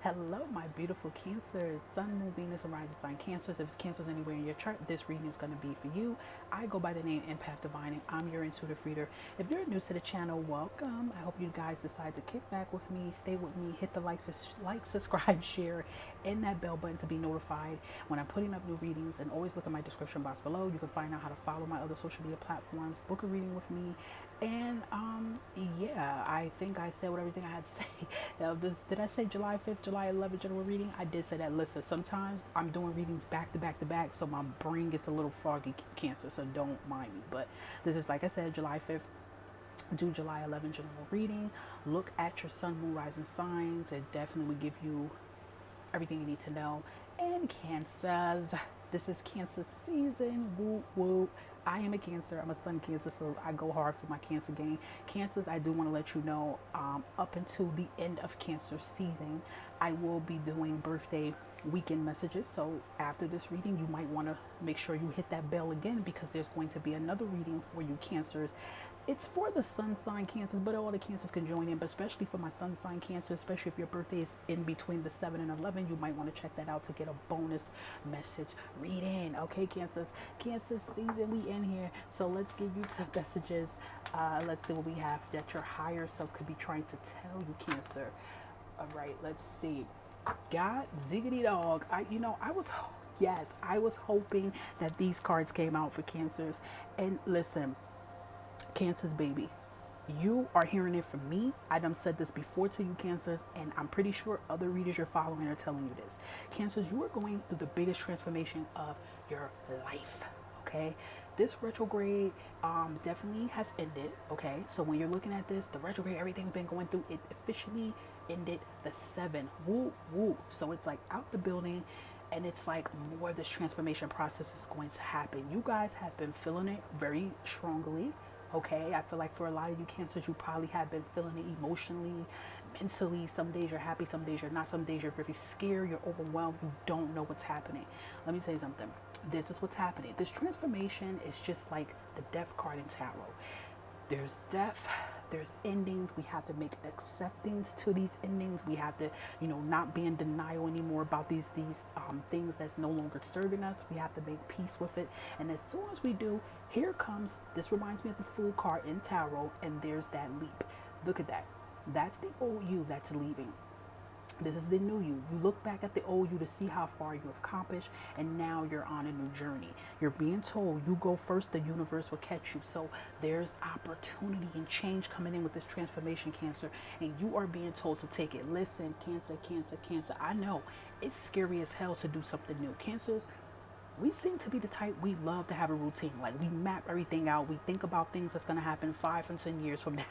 Hello, my beautiful Cancers, Sun, Moon, Venus, and Rising Sign Cancers. If it's Cancers anywhere in your chart, this reading is going to be for you. I go by the name Empath Divine, and I'm your intuitive reader. If you're new to the channel, welcome. I hope you guys decide to kick back with me, stay with me, hit the like, subscribe, share, and that bell button to be notified when I'm putting up new readings. And always look at my description box below. You can find out how to follow my other social media platforms, book a reading with me, and yeah, I think I said everything I had to say. Did I say July 5th, July 11th general reading? I did say that. Listen, sometimes I'm doing readings back to back to back, so my brain gets a little foggy, Cancer, so don't mind me. But this is, like I said, July 5th do July 11th general reading. Look at your sun, moon, rising signs. It definitely will give you everything you need to know. And Cancers, this is Cancer season. Woo woo. I am a Cancer. I'm a Sun Cancer, so I go hard for my Cancer game. Cancers, I do want to let you know, up until the end of Cancer season, I will be doing birthday weekend messages. So after this reading, you might want to make sure you hit that bell again, because there's going to be another reading for you Cancers. It's for the sun sign Cancers, but all the Cancers can join in. But especially for my sun sign Cancer, especially if your birthday is in between the 7 and 11, you might want to check that out to get a bonus message reading. Okay, Cancers, Cancer season, we in here. So let's give you some messages. Let's see what we have that your higher self could be trying to tell you, Cancer. All right, let's see. God ziggity dog. I was hoping that these cards came out for Cancers. And listen, Cancers, baby, you are hearing it from me. I done said this before to you, Cancers, and I'm pretty sure other readers you're following are telling you this. Cancers, you are going through the biggest transformation of your life. Okay, this retrograde definitely has ended. Okay, so when you're looking at this, the retrograde, everything been going through, it officially ended the 7. Woo woo. So it's like out the building. And it's like more of this transformation process is going to happen. You guys have been feeling it very strongly. Okay, I feel like for a lot of you Cancers, you probably have been feeling it emotionally, mentally. Some days you're happy, some days you're not, some days you're very scared, you're overwhelmed, you don't know what's happening. Let me tell you something. This is what's happening. This transformation is just like the death card in tarot. There's death, there's endings. We have to make acceptance to these endings. We have to, not be in denial anymore about these things that's no longer serving us. We have to make peace with it. And as soon as we do, here comes, this reminds me of the Fool card in tarot, and there's that leap. Look at that. That's the old you that's leaving. This is the new you. You look back at the old you to see how far you have accomplished, and now you're on a new journey. You're being told you go first, the universe will catch you. So there's opportunity and change coming in with this transformation, Cancer, and you are being told to take it. Listen, Cancer, Cancer, Cancer. I know it's scary as hell to do something new. Cancers, we seem to be the type, we love to have a routine. Like, we map everything out. We think about things that's going to happen 5 and 10 years from now.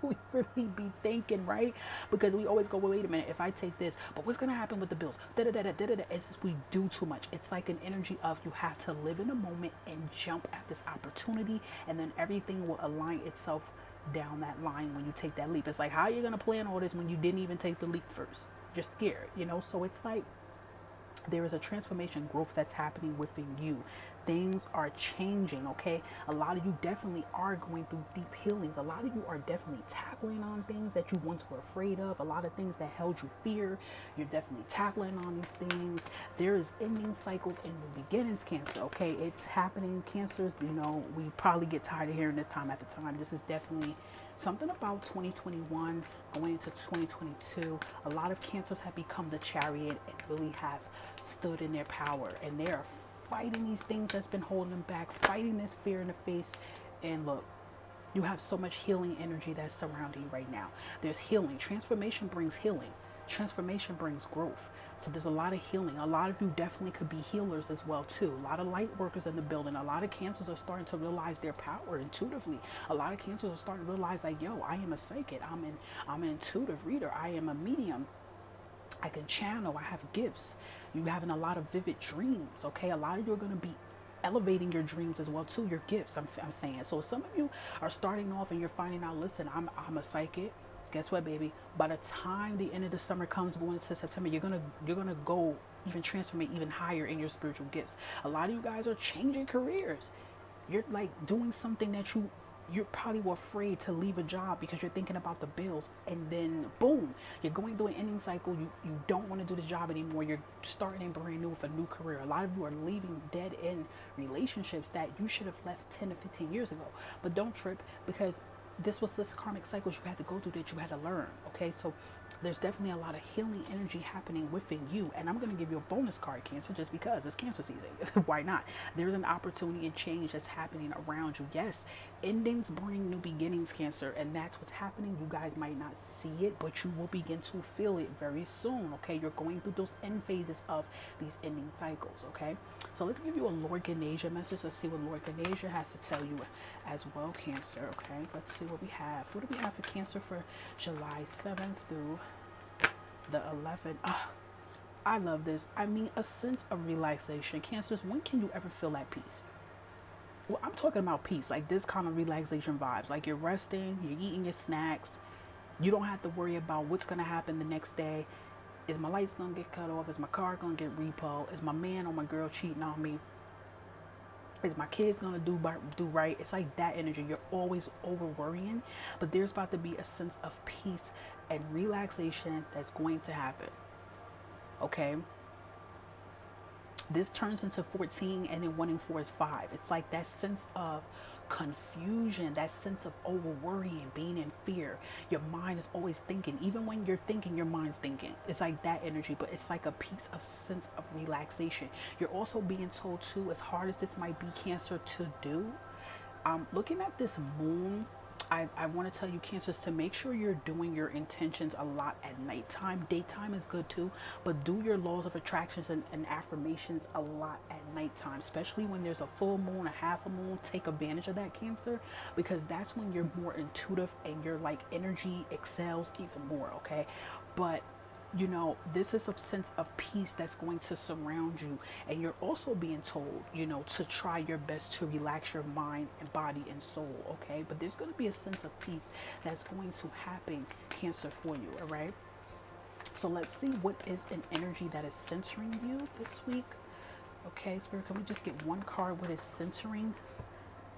We really be thinking, right? Because we always go, well, wait a minute, if I take this, but what's going to happen with the bills? It's just, we do too much. It's like an energy of you have to live in the moment and jump at this opportunity, and then everything will align itself down that line when you take that leap. It's like, how are you going to plan all this when you didn't even take the leap first? You're scared, So it's like, there is a transformation growth that's happening within you. Things are changing, okay? A lot of you definitely are going through deep healings. A lot of you are definitely tackling on things that you once were afraid of. A lot of things that held you fear, you're definitely tackling on these things. There is ending cycles and new beginnings, Cancer, okay? It's happening, Cancers. We probably get tired of hearing this time after time. This is definitely something about 2021 going into 2022. A lot of Cancers have become the Chariot and really have stood in their power, and they are fighting these things that's been holding them back, fighting this fear in the face. And look, you have so much healing energy that's surrounding you right now. There's healing. Transformation brings healing. Transformation brings growth. So there's a lot of healing. A lot of you definitely could be healers as well too. A lot of light workers in the building. A lot of Cancers are starting to realize their power intuitively. A lot of Cancers are starting to realize, like, yo, I am a psychic. I'm an intuitive reader. I am a medium. I can channel. I have gifts. You having a lot of vivid dreams. Okay, a lot of you are going to be elevating your dreams as well too. Your gifts. I'm saying. So some of you are starting off and you're finding out, listen, I'm a psychic. Guess what, baby? By the time the end of the summer comes, going into September, you're gonna go even transform even higher in your spiritual gifts. A lot of you guys are changing careers. You're like doing something that you you're probably afraid to leave a job because you're thinking about the bills, and then boom, you're going through an ending cycle. You don't want to do the job anymore. You're starting brand new with a new career. A lot of you are leaving dead end relationships that you should have left 10 to 15 years ago. But don't trip, because this karmic cycles you had to go through that you had to learn. Okay, so there's definitely a lot of healing energy happening within you. And I'm going to give you a bonus card, Cancer, just because it's Cancer season. Why not? There's an opportunity and change that's happening around you. Yes, endings bring new beginnings, Cancer, and that's what's happening. You guys might not see it, but you will begin to feel it very soon. Okay, you're going through those end phases of these ending cycles. Okay, so let's give you a Lord Ganesha message. Let's see what Lord Ganesha has to tell you as well, Cancer. Okay, let's see what we have. What do we have for Cancer for July 7th through the 11th? I love this. I mean, a sense of relaxation. Cancers, when can you ever feel at peace? Well, I'm talking about peace, like this kind of relaxation vibes. Like you're resting, you're eating your snacks. You don't have to worry about what's going to happen the next day. Is my lights going to get cut off? Is my car going to get repo? Is my man or my girl cheating on me? Is my kids going to do right? It's like that energy. You're always over worrying, but there's about to be a sense of peace and relaxation that's going to happen. Okay, this turns into 14, and then 1 and 4 is 5. It's like that sense of confusion, that sense of over worrying, being in fear. Your mind is always thinking. Even when you're thinking, your mind's thinking. It's like that energy, but it's like a piece of sense of relaxation. You're also being told too, as hard as this might be, Cancer, to do, looking at this moon, I want to tell you, Cancers, to make sure you're doing your intentions a lot at nighttime. Daytime is good too, but do your laws of attractions and affirmations a lot at nighttime, especially when there's a full moon, a half a moon. Take advantage of that, Cancer, because that's when you're more intuitive and your like energy excels even more. Okay, but you know, this is a sense of peace that's going to surround you. And you're also being told, you know, to try your best to relax your mind and body and soul. Okay, but there's going to be a sense of peace that's going to happen, Cancer, for you. All right, so let's see what is an energy that is centering you this week. Okay, Spirit, can we just get one card? What is centering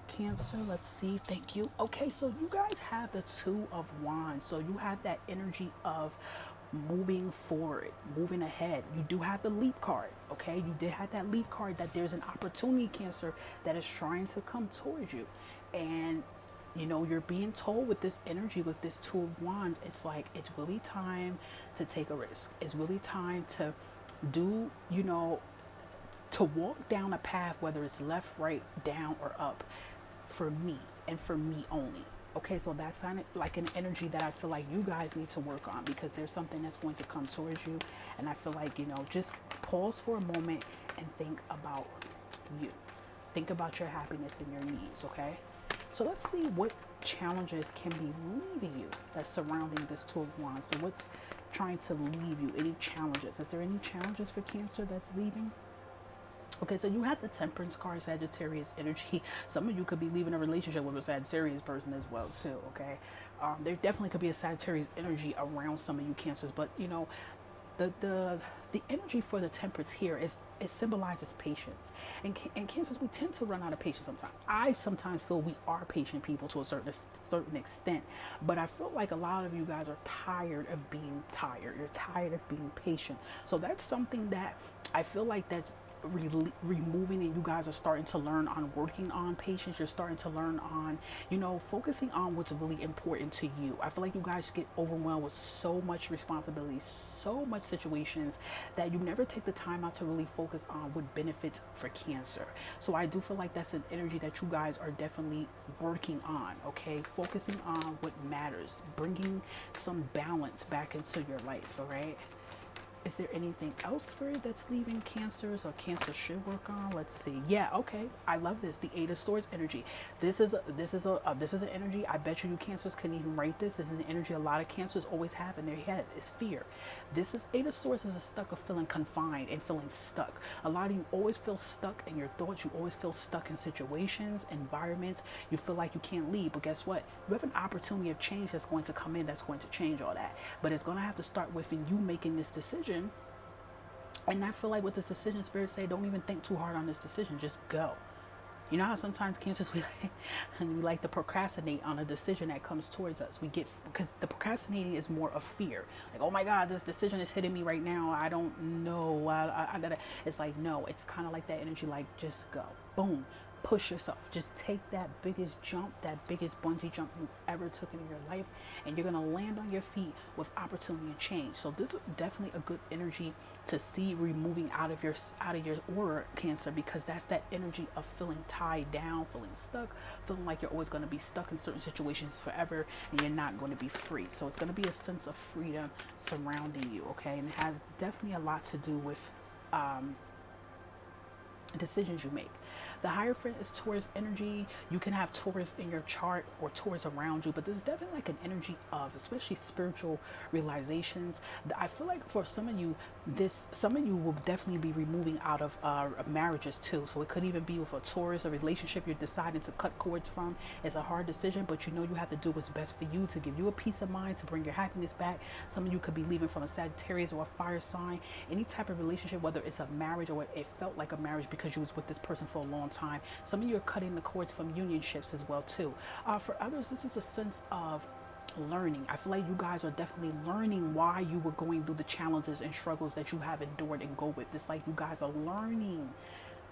Cancer? Let's see. Thank you. Okay, so you guys have the Two of Wands. So you have that energy of moving forward, moving ahead. You do have the leap card. Okay, you did have that leap card, that there's an opportunity, Cancer, that is trying to come towards you. And you know, you're being told with this energy, with this Two of Wands, it's like it's really time to take a risk. It's really time to do, you know, to walk down a path, whether it's left, right, down, or up, for me and for me only. Okay, so that's like an energy that I feel like you guys need to work on, because there's something that's going to come towards you. And I feel like, you know, just pause for a moment and think about you. Think about your happiness and your needs, okay? So let's see what challenges can be leaving you that's surrounding this Two of Wands. So what's trying to leave you? Any challenges? Is there any challenges for Cancer that's leaving? Okay, so you have the Temperance card, Sagittarius energy. Some of you could be leaving a relationship with a Sagittarius person as well, too, okay? There definitely could be a Sagittarius energy around some of you Cancers, but, you know, the energy for the Temperance here is, it symbolizes patience. And Cancers, we tend to run out of patience sometimes. I sometimes feel we are patient people to a certain extent, but I feel like a lot of you guys are tired of being tired. You're tired of being patient. So that's something that I feel like that's removing, and you guys are starting to learn on working on patience. You're starting to learn on, you know, focusing on what's really important to you. I feel like you guys get overwhelmed with so much responsibility, so much situations, that you never take the time out to really focus on what benefits for Cancer. So I do feel like that's an energy that you guys are definitely working on. Okay, focusing on what matters, bringing some balance back into your life. All right, is there anything else for it that's leaving Cancers, or Cancer should work on? Let's see. Yeah, okay. I love this. The Eight of Swords energy. This is an energy. I bet you Cancers couldn't even write this. This is an energy a lot of Cancers always have in their head. Is fear. This is Eight of Swords is a stuck of feeling confined and feeling stuck. A lot of you always feel stuck in your thoughts. You always feel stuck in situations, environments. You feel like you can't leave. But guess what? You have an opportunity of change that's going to come in, that's going to change all that. But it's going to have to start with you making this decision. And I feel like with this decision, Spirit say, don't even think too hard on this decision. Just go. You know how sometimes cancers we like to procrastinate on a decision that comes towards us. We get because the procrastinating is more of fear. Like, oh my God, this decision is hitting me right now. I don't know. I gotta. It's like no. It's kind of like that energy. Like just go, boom, push yourself. Just take that biggest jump, that biggest bungee jump you ever took in your life, and you're gonna land on your feet with opportunity and change. So this is definitely a good energy to see removing out of your aura, Cancer, because that's that energy of feeling tied down, feeling stuck, feeling like you're always going to be stuck in certain situations forever and you're not going to be free. So it's going to be a sense of freedom surrounding you, okay? And it has definitely a lot to do with decisions you make. The Hierophant is Taurus energy. You can have Taurus in your chart or Taurus around you, but there's definitely like an energy of, especially spiritual realizations. I feel like for some of you, some of you will definitely be removing out of marriages too. So it could even be with a Taurus, a relationship you're deciding to cut cords from. It's a hard decision, but you know you have to do what's best for you to give you a peace of mind, to bring your happiness back. Some of you could be leaving from a Sagittarius or a fire sign. Any type of relationship, whether it's a marriage or it felt like a marriage because you was with this person for a long time. Some of you are cutting the cords from unionships as well too. For others, this is a sense of learning. I feel like you guys are definitely learning why you were going through the challenges and struggles that you have endured and go with. It's like you guys are learning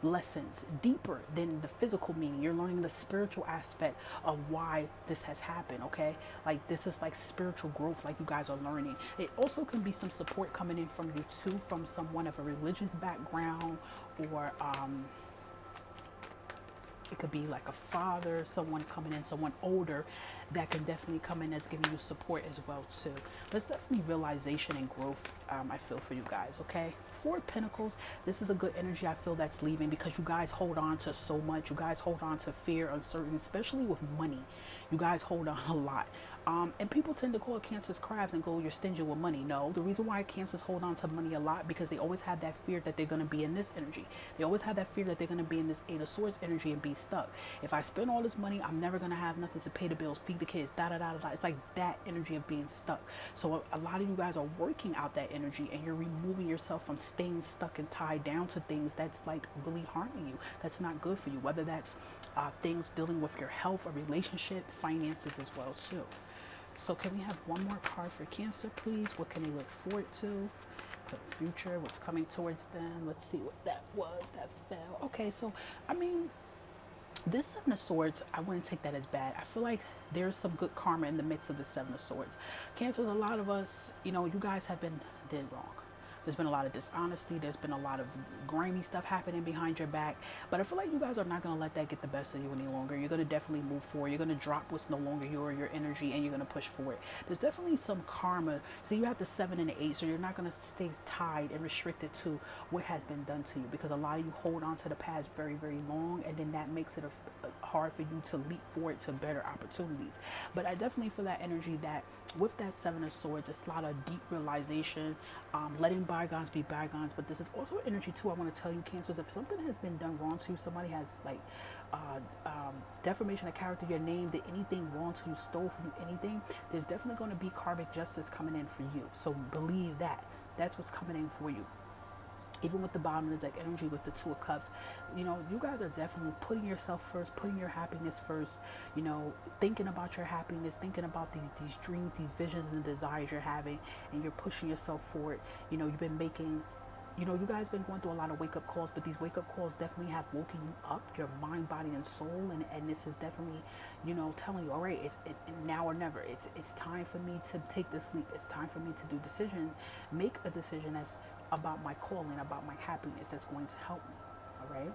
lessons deeper than the physical meaning. You're learning the spiritual aspect of why this has happened, okay? Like this is like spiritual growth, like you guys are learning. It also can be some support coming in from you too, from someone of a religious background, or it could be like a father, someone coming in, someone older that can definitely come in as giving you support as well too. But it's definitely realization and growth, I feel, for you guys, okay? Four of Pentacles, this is a good energy I feel that's leaving because you guys hold on to so much. You guys hold on to fear, uncertainty, especially with money. You guys hold on a lot. And people tend to call Cancers crabs and go, you're stingy with money. No, the reason why Cancers hold on to money a lot because they always have that fear that they're going to be in this energy. They always have that fear that they're going to be in this Eight of Swords energy and be stuck. If I spend all this money, I'm never going to have nothing to pay the bills, feed the kids, da da da da. It's like that energy of being stuck. So a lot of you guys are working out that energy and you're removing yourself from staying stuck and tied down to things that's like really harming you. That's not good for you. Whether that's things dealing with your health, a relationship, finances as well too. So can we have one more card for Cancer, please? What can they look forward to? For the future, what's coming towards them? Let's see what that was that fell. Okay, so, I mean, this Seven of Swords, I wouldn't take that as bad. I feel like there's some good karma in the midst of the Seven of Swords. Cancers, a lot of us, you know, you guys have been did wrong. There's been a lot of dishonesty. There's been a lot of grimy stuff happening behind your back. But I feel like you guys are not going to let that get the best of you any longer. You're going to definitely move forward. You're going to drop what's no longer your energy, and you're going to push forward. There's definitely some karma. So you have the 7 and the 8. So you're not going to stay tied and restricted to what has been done to you, because a lot of you hold on to the past very, very long, and then that makes it hard for you to leap forward to better opportunities. But I definitely feel that energy that with that 7 of Swords, it's a lot of deep realization, letting bygones be bygones. But this is also energy too, I want to tell you, Cancers, if something has been done wrong to you, somebody has like defamation of character, your name, did anything wrong to you, stole from you, anything, there's definitely going to be karmic justice coming in for you. So believe that. That's what's coming in for you. Even with the bottom of the deck energy with the Two of Cups, you know, you guys are definitely putting yourself first, putting your happiness first, you know, thinking about your happiness, thinking about these dreams, these visions and desires you're having, and you're pushing yourself forward. You know, you've been making, you know, you guys been going through a lot of wake-up calls, but these wake-up calls definitely have woken you up, your mind, body, and soul, and this is definitely, you know, telling you, all right, it's now or never. It's time for me to take this leap. It's time for me to do decision, make a decision that's about my calling, about my happiness, that's going to help me. All right.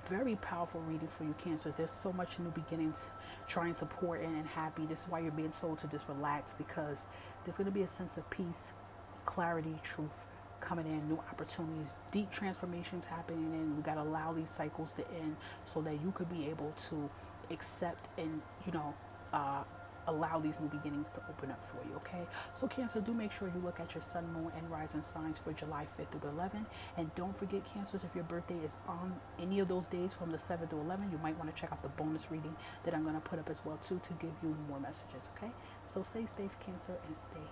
Very powerful reading for you, Cancers. There's so much new beginnings, trying to pour in and happy. This is why you're being told to just relax, because there's going to be a sense of peace, clarity, truth coming in, new opportunities, deep transformations happening, and we got to allow these cycles to end so that you could be able to accept and, you know, allow these new beginnings to open up for you, okay? So Cancer, do make sure you look at your sun, moon, and rising signs for July 5th through the 11th. And don't forget, Cancers, if your birthday is on any of those days from the 7th to 11th, you might want to check out the bonus reading that I'm going to put up as well, too, to give you more messages, okay? So stay safe, Cancer, and stay